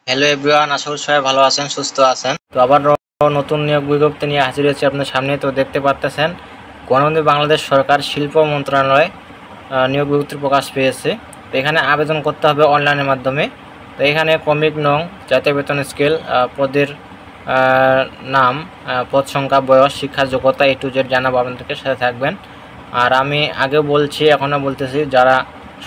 Hello everyone, আশা করি সবাই ভালো আছেন, সুস্থ আছেন। তো আবার নতুন নিয়োগ বিজ্ঞপ্তি নিয়ে হাজির হয়েছি আপনার সামনে। তো দেখতে পাচ্ছেন গণপ্রজাতন্ত্রী বাংলাদেশ সরকার শিল্প মন্ত্রণালয় নিয়োগ বিজ্ঞপ্তি প্রকাশ পেয়েছে। তো এখানে আবেদন করতে হবে অনলাইনের মাধ্যমে। তো এখানে ক্রমিক নং, জাতীয় বেতন স্কেল, পদের নাম, পদ সংখ্যা, বয়স, শিক্ষা যোগ্যতা A to Z জানাবো আপনাদেরকে, সাথে থাকবেন। আর আমি আগেও বলছি, এখনও বলতেছি, যারা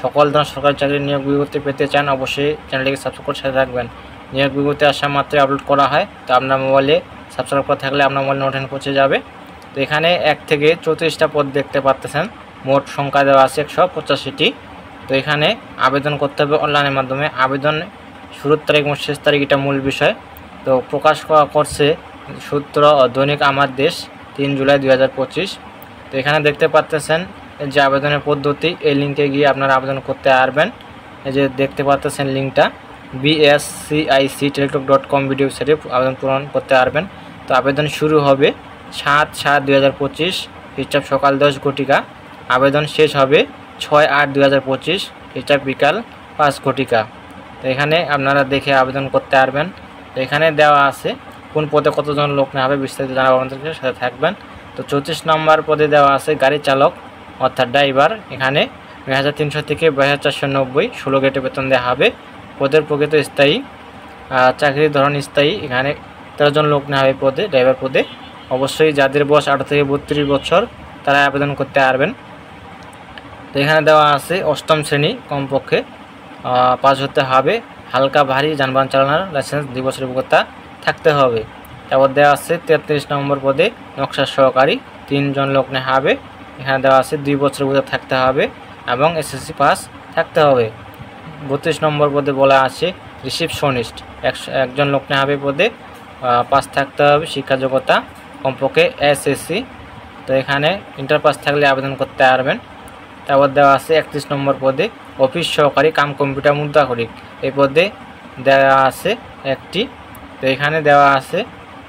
সকল ধরনের সরকারি চাকরির নিয়োগ বিজ্ঞপ্তি পেতে চান অবশ্যই চ্যানেলটিকে সাবস্ক্রাইব করে সাথে থাকবেন। নিয়োগ বিজ্ঞপ্তি আসা মাত্রই আপলোড করা হয়। তো আপনার মোবাইলে সাবস্ক্রাইব করা থাকলে আপনার মোবাইলে নোটিফিকেশন পৌঁছে যাবে। তো এখানে 1 থেকে 34টা পদ দেখতে পাচ্ছেন। মোট সংখ্যা দেওয়া আছে 185টি। তো এখানে আবেদন করতে হবে অনলাইনের মাধ্যমে। আবেদন শুরুর তারিখ এবং শেষ তারিখ এটা মূল বিষয়। তো প্রকাশ করছে সূত্র দৈনিক আমার দেশ 3 জুলাই 2025। তো এখানে দেখতে পাচ্ছেন যে আবেদনের পদ্ধতি, এই লিঙ্কে গিয়ে আপনারা আবেদন করতে পারবেন। এই যে দেখতে পাচ্ছেন লিঙ্কটা bscic.com ভিডিও সাইটে আবেদন পূরণ করতে পারবেন। তো আবেদন শুরু হবে 7/7/2025 খ্রিস্টাব্দ সকাল 10 ঘটিকা। আবেদন শেষ হবে 6/8/2025 খ্রিস্টাব্দ বিকাল 5 ঘটিকা। তো এখানে আপনারা দেখে আবেদন করতে পারবেন। তো এখানে দেওয়া আছে কোন পদে কতজন লোক নেওয়া হবে, বিস্তারিত জানাবো আপনাদেরকে, সাথে থাকবেন। তো 34 নম্বর পদে দেওয়া আছে গাড়ি চালক অর্থাৎ ড্রাইভার। এখানে 2300 থেকে 2490, 16 গ্রেডে বেতন দেওয়া হবে। পদের প্রকৃত স্থায়ী, চাকরির ধরন স্থায়ী। এখানে 13 জন লোক নেওয়া হবে পদে, ড্রাইভার পদে। অবশ্যই যাদের বয়স 18 থেকে 32 বছর তারা আবেদন করতে পারবেন। তো এখানে দেওয়া আছে 8ম শ্রেণী কমপক্ষে পাস হতে হবে। হালকা ভারী যানবাহন চালানোর লাইসেন্স 2 বছরের অভিজ্ঞতা থাকতে হবে। তারপর দেওয়া আছে 33 নম্বর পদে নকশা সহকারী, 3 জন লোক নেওয়া হবে। এখানে দেওয়া আছে 2 বছরের অভিজ্ঞতা থাকতে হবে এবং এসএসসি পাস থাকতে হবে। 32 নম্বর পদে বলা আছে রিসিপশনিস্ট, একজন লোক নেওয়া হবে পদে, পাস থাকতে হবে, শিক্ষা যোগ্যতা কমপক্ষে এসএসসি। তো এখানে ইন্টার পাস থাকলে আবেদন করতে পারবেন। তারপর দেওয়া আছে 31 নম্বর পদে অফিস সহকারী কাম কম্পিউটার মুদ্রাক্ষরিক, এই পদে দেওয়া আছে একটি। তো এখানে দেওয়া আছে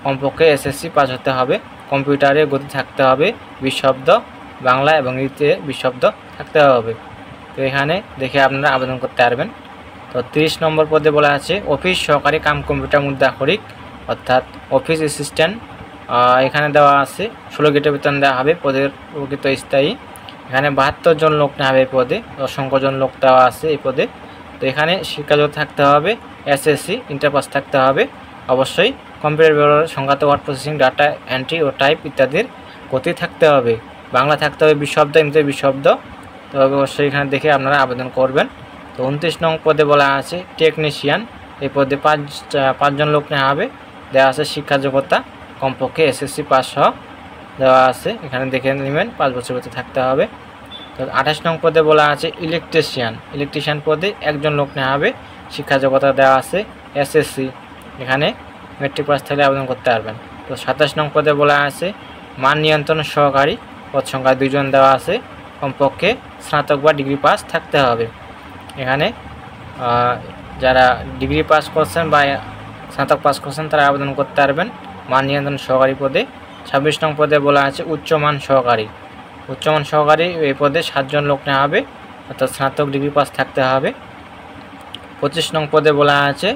কমপক্ষে এসএসসি পাস হতে হবে, কম্পিউটারে গতি থাকতে হবে, 20 শব্দ, বাংলা এবং ইংরেজিতে 20 শব্দ থাকতে হবে। তো এখানে দেখে আপনারা আবেদন করতে পারবেন। তো 30 নম্বর পদে বলা আছে অফিস সহকারী কাম কম্পিউটার মুদ্রাক্ষরিক অর্থাৎ অফিস অ্যাসিস্ট্যান্ট। এখানে দেওয়া আছে 16 গ্রেডে বেতন দেওয়া হবে, পদের প্রকৃত স্থায়ী। এখানে 72 জন লোক নেওয়া হবে পদে, অসংখ্য জন লোক দেওয়া আছে এই পদে। তো এখানে শিক্ষাযোগ্য থাকতে হবে, এসএসসি, ইন্টার পাস থাকতে হবে। অবশ্যই কম্পিউটার ব্যবহার, সংখ্যাত ওয়ার্ড প্রসেসিং, ডাটা এন্ট্রি ও টাইপ ইত্যাদির গতি থাকতে হবে। বাংলা থাকতে হবে 20 শব্দ, ইংরেজি 20 শব্দ। তো অবশ্যই এখানে দেখে আপনারা আবেদন করবেন। তো 29 নং পদে বলা আছে টেকনিশিয়ান, এই পদে 5 জন লোক নেওয়া হবে। দেওয়া আছে শিক্ষা যোগ্যতা কমপক্ষে এসএসসি পাস সহ দেওয়া আছে, এখানে দেখে নেবেন, 5 বছর হতে থাকতে হবে। তো 28 নং পদে বলা আছে ইলেকট্রিশিয়ান পদে 1 জন লোক নেওয়া হবে, শিক্ষা যোগ্যতা দেওয়া আছে এসএসসি, এখানে মেট্রিক পাস থাকলে আবেদন করতে পারবেন। তো 27 নং পদে বলা আছে মান নিয়ন্ত্রণ সহকারী, পদ সংখ্যা 2 জন দেওয়া আছে, কমপক্ষে স্নাতক বা ডিগ্রি পাস থাকতে হবে। এখানে যারা ডিগ্রি পাস করছেন বা স্নাতক পাস করছেন তারা আবেদন করতে পারবেন মান নিয়ন্ত্রণ সহকারী পদে। 26 নং পদে বলা আছে উচ্চমান সহকারী, এই পদে 7 জন লোক নেওয়া হবে, অর্থাৎ স্নাতক ডিগ্রি পাস থাকতে হবে। 25 নং পদে বলা আছে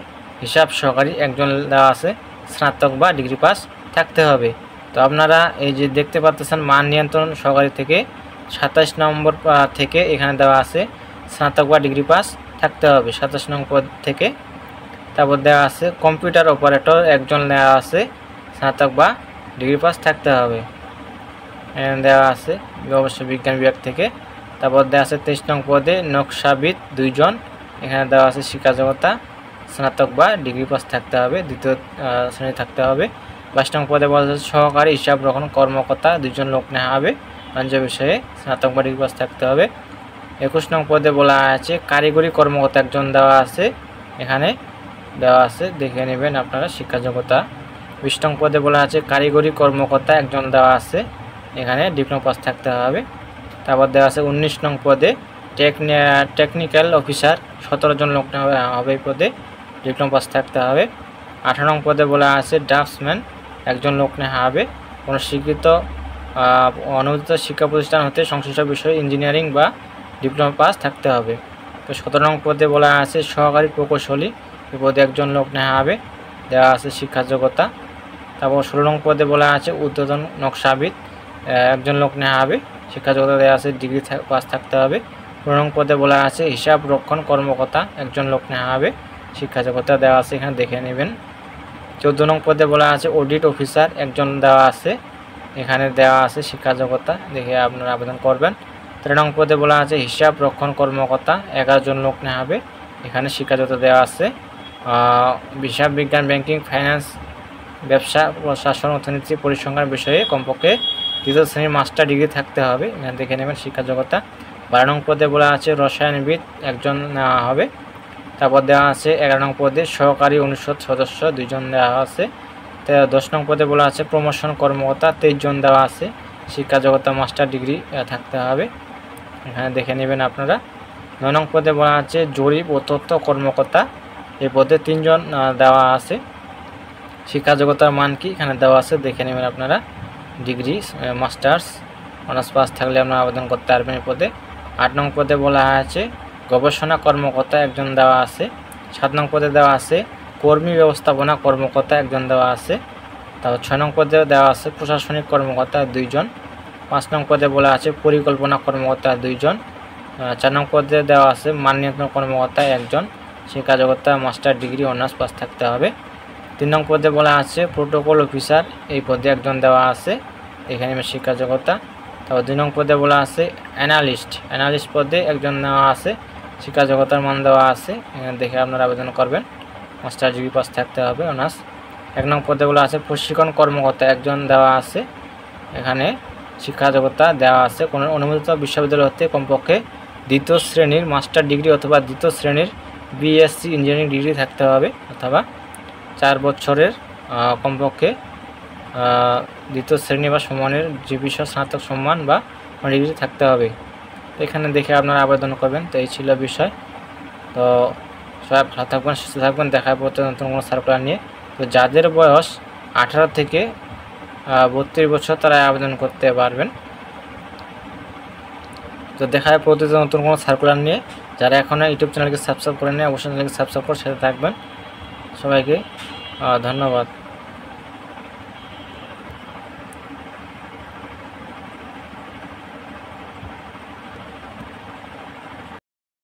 হিসাব সহকারী, 1 জন দেওয়া আছে, স্নাতক বা ডিগ্রি পাস থাকতে হবে। তো আপনারা এই যে দেখতে পাচ্ছেন মান নিয়ন্ত্রণ সহকারী থেকে 27 নম্বর থেকে এখানে দেওয়া আছে স্নাতক বা ডিগ্রি পাস থাকতে হবে 27 নং পদ থেকে। তারপর দেওয়া আছে কম্পিউটার অপারেটর, 1 জন দেওয়া আছে, স্নাতক বা ডিগ্রি পাস থাকতে হবে, দেওয়া আছে অবশ্যই বিজ্ঞান বিভাগ থেকে। তারপর দেওয়া আছে 23 নং পদে নকশাবিদ, 2 জন, এখানে দেওয়া আছে শিক্ষা যোগ্যতা স্নাতক বা ডিগ্রি পাস থাকতে হবে, 2য় শ্রেণী থাকতে হবে। 22 নং পদে বলা আছে সহকারী হিসাব রক্ষণ কর্মকর্তা, 2 জন লোক নেওয়া হবে, বাণিজ্য বিষয়ে স্নাতক বা ডিগ্রি পাস থাকতে হবে। 21 নং পদে বলা আছে কারিগরি কর্মকর্তা, 1 জন দেওয়া আছে, এখানে দেওয়া আছে দেখে নেবেন আপনারা শিক্ষা যোগ্যতা। 20 নং পদে বলা আছে কারিগরি কর্মকর্তা, 1 জন দেওয়া আছে, এখানে ডিপ্লোমা পাস থাকতে হবে। তারপর দেওয়া আছে 19 নং পদে টেকনিক্যাল অফিসার, 17 জন লোক হবে এই পদে, ডিপ্লোমা পাস থাকতে হবে। 18 নং পদে বলা আছে ড্রাফটসম্যান, 1 জন লোক নেওয়া হবে, কোনো স্বীকৃত অনুমোদিত শিক্ষা প্রতিষ্ঠান হতে সংশ্লিষ্ট বিষয়ে ইঞ্জিনিয়ারিং বা ডিপ্লোমা পাস থাকতে হবে। তো 17 নং পদে বলা আছে সহকারী প্রকৌশলী, এই পদে একজন লোক নেওয়া হবে, দেওয়া আছে শিক্ষা যোগ্যতা। তারপর 16 নং পদে বলা আছে উদ্বোধন নকশাবিদ, একজন লোক নেওয়া হবে, শিক্ষা যোগ্যতা দেওয়া আছে ডিগ্রি পাস থাকতে হবে। 15 নং পদে বলা আছে হিসাব রক্ষণ কর্মকর্তা, একজন লোক নেওয়া হবে, শিক্ষা যোগ্যতা দেওয়া আছে, এখানে দেখে নেবেন। 14 নং পদে বলা আছে অডিট অফিসার, একজন দেওয়া আছে, এখানে দেওয়া আছে শিক্ষা যোগ্যতা, দেখে আপনারা আবেদন করবেন। 13 নং পদে বলা আছে হিসাব রক্ষণ কর্মকর্তা, 11 জন লোক নেওয়া হবে, এখানে শিক্ষা যোগ্যতা দেওয়া আছে। হিসাব বিজ্ঞান, ব্যাংকিং, ফাইন্যান্স, ব্যবসা, প্রশাসন, অর্থনীতি, পরিসংখ্যান বিষয়ে কমপক্ষে 2য় শ্রেণীর মাস্টার ডিগ্রি থাকতে হবে, এখানে দেখে নেবেন শিক্ষা যোগ্যতা। 12 নং পদে বলা আছে রসায়নবিদ, একজন নেওয়া হবে। তারপর দেওয়া আছে 11 নং পদে সহকারী অনুষদ সদস্য, 2 জন দেওয়া আছে। 10 নং পদে বলা আছে প্রমোশন কর্মকর্তা, 23 জন দেওয়া আছে, শিক্ষা যোগ্যতা মাস্টার ডিগ্রি থাকতে হবে, এখানে দেখে নেবেন আপনারা। 9 নং পদে বলা আছে জরিপ ও তথ্য কর্মকর্তা, এই পদে 3 জন দেওয়া আছে, শিক্ষা যোগ্যতার মান কি এখানে দেওয়া আছে, দেখে নেবেন আপনারা। ডিগ্রি মাস্টার্স অনার্স পাস থাকলে আপনারা আবেদন করতে পারবেন এই পদে। 8 নং পদে বলা আছে গবেষণা কর্মকর্তা, একজন দেওয়া আছে। 7 নং পদে দেওয়া আছে কর্মী ব্যবস্থাপনা কর্মকর্তা, একজন দেওয়া আছে। তারপর 6 নং পদে দেওয়া আছে প্রশাসনিক কর্মকর্তা, 2 জন। 5 নং পদে বলা আছে পরিকল্পনা কর্মকর্তা, 2 জন। 4 নং পদে দেওয়া আছে মান নিয়ন্ত্রণ কর্মকর্তা, 1 জন, শিক্ষা যোগ্যতা মাস্টার ডিগ্রি অনার্স পাস থাকতে হবে। 3 নং পদে বলা আছে প্রোটোকল অফিসার, এই পদে 1 জন দেওয়া আছে, এখানে শিক্ষা যোগ্যতা। তারপর 2 নং পদে বলা আছে অ্যানালিস্ট পদে 1 জন নেওয়া আছে, শিক্ষা যোগ্যতার মান দেওয়া আছে, এখানে দেখে আপনারা আবেদন করবেন, মাস্টার ডিগ্রি পাস থাকতে হবে অনার্স। 1 নং পদে বলা আছে প্রশিক্ষণ কর্মকর্তা, 1 জন দেওয়া আছে, এখানে শিক্ষা যোগ্যতা দেওয়া আছে। কোনো অনুমোদিত বিশ্ববিদ্যালয় হতে কমপক্ষে 2য় শ্রেণীর মাস্টার ডিগ্রি অথবা 2য় শ্রেণীর বিএসসি ইঞ্জিনিয়ারিং ডিগ্রি থাকতে হবে, অথবা 4 বছরের কমপক্ষে 2য় শ্রেণী বা সমানের যে বিষয় স্নাতক সম্মান বা ডিগ্রি থাকতে হবে, এখানে দেখে আপনারা আবেদন করবেন। তো এই ছিল বিষয়। তো সবাই ভালো থাকবেন, সুস্থ থাকবেন, দেখা হবে নতুন কোনো সার্কুলার নিয়ে। তো যাদের বয়স 18 থেকে 32 বছর তারা আবেদন করতে পারবেন। তো দেখা হবে প্রতিদিন নতুন কোনো সার্কুলার নিয়ে। যারা এখনও ইউটিউব চ্যানেলকে সাবস্ক্রাইব করেন অবশ্যই চ্যানেলকে সাবস্ক্রাইব করে সাথে থাকবেন। সবাইকে ধন্যবাদ।